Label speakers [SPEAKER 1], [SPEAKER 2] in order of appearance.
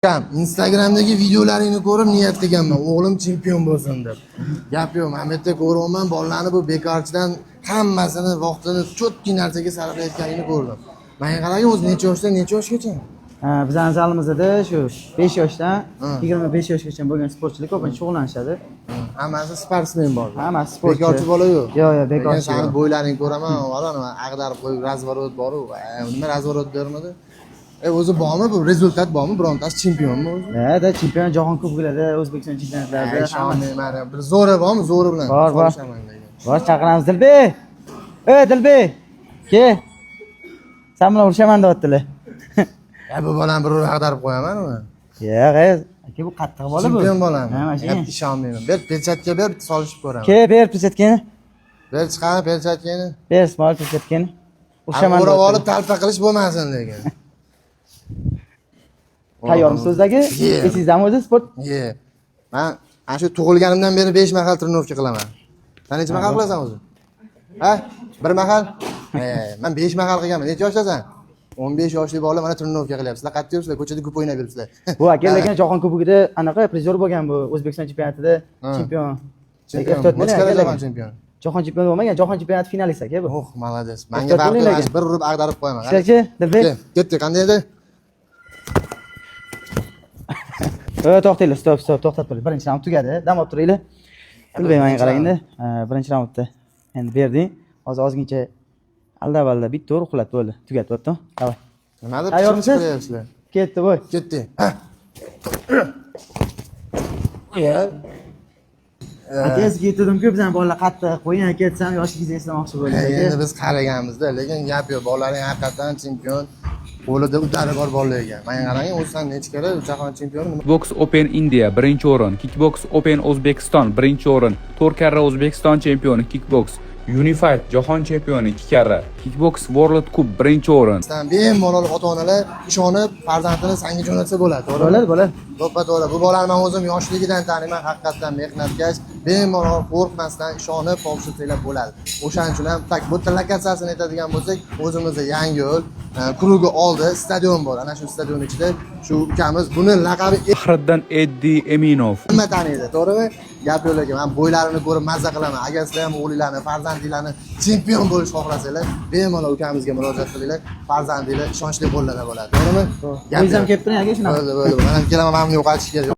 [SPEAKER 1] Instagram'dagi videolaringni ko'rib niyat qilganman, o'g'lim chempion bo'lsin deb. Gap yo'q, men bu yerda ko'ryapman, bolalarni bu bekorchidan hammasini vaqtini cho'tki narsaga sarflayotganini ko'rdim. Menga qarang, o'zi necha yoshdan necha yoshgacha?
[SPEAKER 2] Bizning zalimizda shu 5 yoshdan 25 yoshgacha bo'lgan sportchilar ko'pincha shug'ullanishadi.
[SPEAKER 1] Hammasi sportsmen bor.
[SPEAKER 2] Hammasi sportchi.
[SPEAKER 1] Bekorchi bola yo'q.
[SPEAKER 2] Yo'q, bekorchi.
[SPEAKER 1] Seni bo'ylaringni ko'raman, mana ag'darib qo'yib razvorot bor-ku. Nima razvorot bermadi? O'zi bormi bu? Rezultat bormi? Birontasi chempionmi o'zi?
[SPEAKER 2] Da chempion jahon kuboklarida, O'zbekiston chempionatlarida
[SPEAKER 1] hamma bir zo'ri bormi? Zo'ri bilan.
[SPEAKER 2] Bor. Bor, chaqiramiz Dilbek. Dilbek. Kel. Sen bilan urishaman deyaptilar.
[SPEAKER 1] Bu bolani bir ag'darib qo'yaman uni.
[SPEAKER 2] Yo'q, aka bu qattiq bola bu.
[SPEAKER 1] Chempion bolami?
[SPEAKER 2] Ha, mana shu.
[SPEAKER 1] Ishonmayman. Ber pechatga ber, solishib ko'raman.
[SPEAKER 2] Ber pechatkani.
[SPEAKER 1] Ber chiqani pechatkani.
[SPEAKER 2] Ber smol pechatkani. Urishaman.
[SPEAKER 1] Urib olib talpa qilish bo'lmasin lekin.
[SPEAKER 2] Tayyormisiz o'zdagi? Esingizmi o'zi sport?
[SPEAKER 1] Men ana shu tug'ilganimdan beri 5 mahal trenovka qilaman. Sen necha mahal qilasan o'zi? Ha? 1 mahal? Men 5 mahal qilganman. Necha yoshdasan? 15 yoshli bola mana trenovka qilyapsizlar. Qayerda yuribsizlar? Ko'chada ko'p o'ynab yuribsizlar.
[SPEAKER 2] Bu aka lekin jahon kubogida anaqa prizor bo'lgan bu O'zbekiston chempionatida chempion.
[SPEAKER 1] Chempion.
[SPEAKER 2] Jahon chempioni bo'lmagan, jahon chempionati finalist aka bu.
[SPEAKER 1] Молодец. Menga baribir bir urib ag'darib qo'yaman.
[SPEAKER 2] Shunachi, Dilbek.
[SPEAKER 1] Ketdi, qanday edi?
[SPEAKER 2] To'xtanglar, stop, to'xtab turing. Birinchi raund tugadi. Dam olib turinglar. Dilbek menga qarangda. Birinchi raundda endi berding. Hozir ozgincha alda-balda bitta ur uxlat bo'ldi. Tugatibdi. Davay.
[SPEAKER 1] Nimadir
[SPEAKER 2] tayyormisiz? Ketdi, voy.
[SPEAKER 1] Ketdi.
[SPEAKER 2] Aka sizga aytdim-ku, bizning bolalar qattiq qo'ying aka desam, yoshligingizni eslamoqchi bo'ldi.
[SPEAKER 1] Endi biz qaraganmiz-da, lekin gap yo'q. Bolalaring haqiqatan chempion. Qo'lida udari bor bolalar ekan. Menga qarang, o'zidan necha karra jahon chempioni.
[SPEAKER 3] Kickbox Open India birinchi o'rin, Kickbox Open O'zbekiston birinchi o'rin, 4 karra O'zbekiston chempioni Kickbox, Unified jahon chempioni 2 karra, Kickbox World Cup birinchi o'rin.
[SPEAKER 1] Sizdan bemalol ota-onalar ishonib farzandini sanga jo'natsa bo'ladi, to'g'rimi?
[SPEAKER 2] Bo'ladi.
[SPEAKER 1] To'ppa-to'g'ri. Bu bolani men o'zim yoshligidan taniyman, haqiqatan mehnatkash, bemalol qo'rqmasdan ishonib topshirsanglar bo'ladi. O'shaning uchun ham tak bu lokatsiyasini aytadigan bo'lsak, o'zimizda Yangiyo'l klubi oldi stadion bor. Ana shu stadion ichida shu ukamiz buni laqabi
[SPEAKER 3] Faxriddin Eddi Eminov.
[SPEAKER 1] Hamma taniydi, to'g'rimi? Gap yo'q lekin men bo'ylarini ko'rib mazza qilaman. Agar sizlar ham o'g'linglarni, farzandinglarni chempion bo'lishni xohlasanglar, bemalol ukamizga murojaat qilinglar. Farzandinglar ishonchli qo'llarda bo'ladi, to'g'rimi?
[SPEAKER 2] O'zim kelib turing aka shunaqa.
[SPEAKER 1] Bo'ldi. Men ham kelaman, men yo'qotishga